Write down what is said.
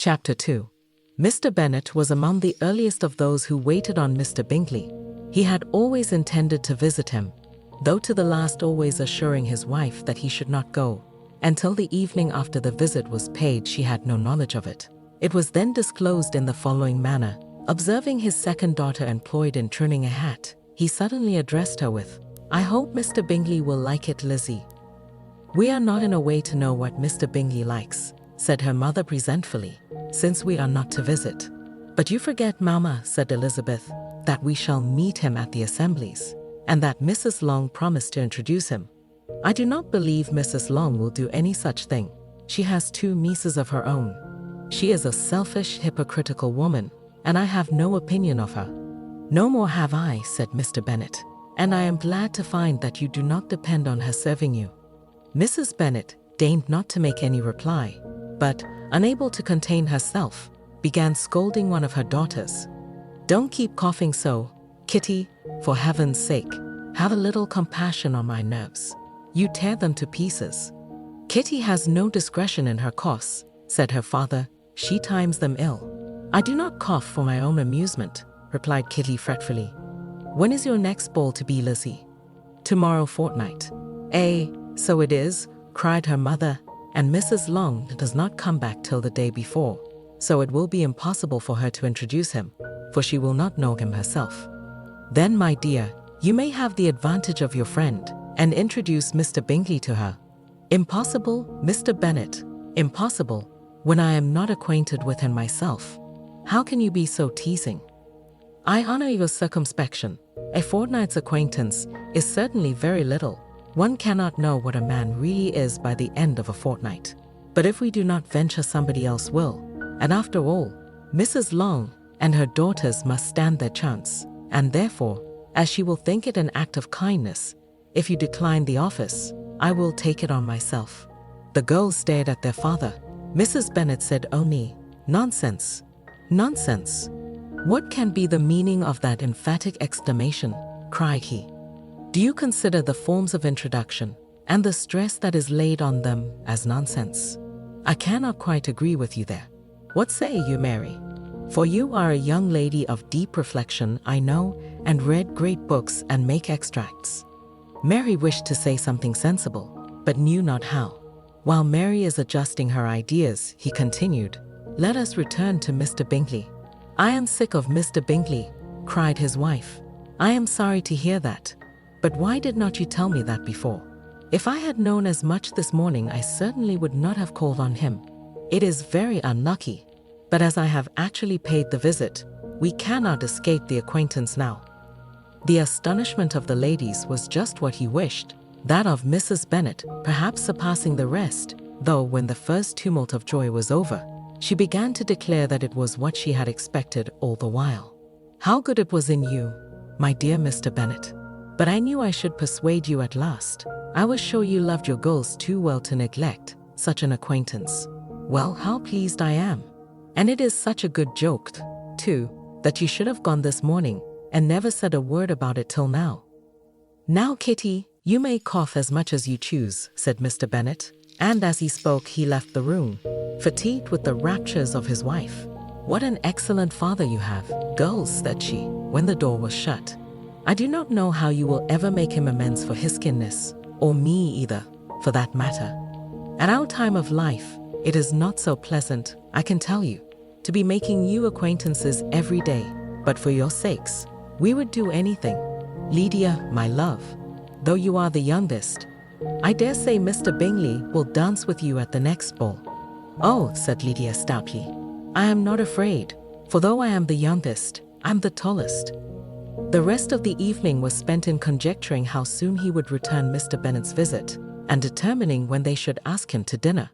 Chapter 2. Mr. Bennet was among the earliest of those who waited on Mr. Bingley. He had always intended to visit him, though to the last always assuring his wife that he should not go. Until the evening after the visit was paid, she had no knowledge of it. It was then disclosed in the following manner. Observing his second daughter employed in trimming a hat, he suddenly addressed her with, "I hope Mr. Bingley will like it, Lizzie." "We are not in a way to know what Mr. Bingley likes," said her mother resentfully, "since we are not to visit." "But you forget, Mamma," said Elizabeth, "that we shall meet him at the assemblies, and that Mrs. Long promised to introduce him." "I do not believe Mrs. Long will do any such thing. She has 2 nieces of her own. She is a selfish, hypocritical woman, and I have no opinion of her." "No more have I," said Mr. Bennet, "and I am glad to find that you do not depend on her serving you." Mrs. Bennet deigned not to make any reply, but, unable to contain herself, began scolding one of her daughters. "Don't keep coughing so, Kitty, for heaven's sake. Have a little compassion on my nerves. You tear them to pieces." "Kitty has no discretion in her coughs," said her father. "She times them ill." "I do not cough for my own amusement," replied Kitty fretfully. "When is your next ball to be, Lizzie?" "Tomorrow fortnight." "Eh, so it is," cried her mother, "and Mrs. Long does not come back till the day before, so it will be impossible for her to introduce him, for she will not know him herself." "Then, my dear, you may have the advantage of your friend, and introduce Mr. Bingley to her." "Impossible, Mr. Bennet, impossible, when I am not acquainted with him myself. How can you be so teasing?" "I honor your circumspection. A fortnight's acquaintance is certainly very little. One cannot know what a man really is by the end of a fortnight. But if we do not venture, somebody else will. And after all, Mrs. Long and her daughters must stand their chance, and therefore, as she will think it an act of kindness, if you decline the office, I will take it on myself." The girls stared at their father. Mrs. Bennet said only, "Nonsense. Nonsense. What can be the meaning of that emphatic exclamation?" cried he. "Do you consider the forms of introduction, and the stress that is laid on them, as nonsense?" "I cannot quite agree with you there. What say you, Mary? For you are a young lady of deep reflection, I know, and read great books and make extracts." Mary wished to say something sensible, but knew not how. While Mary is adjusting her ideas, he continued, "Let us return to Mr. Bingley." "I am sick of Mr. Bingley," cried his wife. "I am sorry to hear that. But why did not you tell me that before? If I had known as much this morning, I certainly would not have called on him. It is very unlucky, but as I have actually paid the visit, we cannot escape the acquaintance now." The astonishment of the ladies was just what he wished, that of Mrs. Bennet perhaps surpassing the rest, though when the first tumult of joy was over, she began to declare that it was what she had expected all the while. "How good it was in you, my dear Mr. Bennet. But I knew I should persuade you at last. I was sure you loved your girls too well to neglect such an acquaintance. Well, how pleased I am. And it is such a good joke, too, that you should have gone this morning and never said a word about it till now." "Now, Kitty, you may cough as much as you choose," said Mr. Bennet, and as he spoke he left the room, fatigued with the raptures of his wife. "What an excellent father you have, girls," said she, when the door was shut. "I do not know how you will ever make him amends for his skinness, or me either, for that matter. At our time of life, it is not so pleasant, I can tell you, to be making new acquaintances every day, but for your sakes, we would do anything. Lydia, my love, though you are the youngest, I dare say Mr. Bingley will dance with you at the next ball." "Oh," said Lydia stoutly, "I am not afraid, for though I am the youngest, I'm the tallest." The rest of the evening was spent in conjecturing how soon he would return Mr. Bennet's visit, and determining when they should ask him to dinner.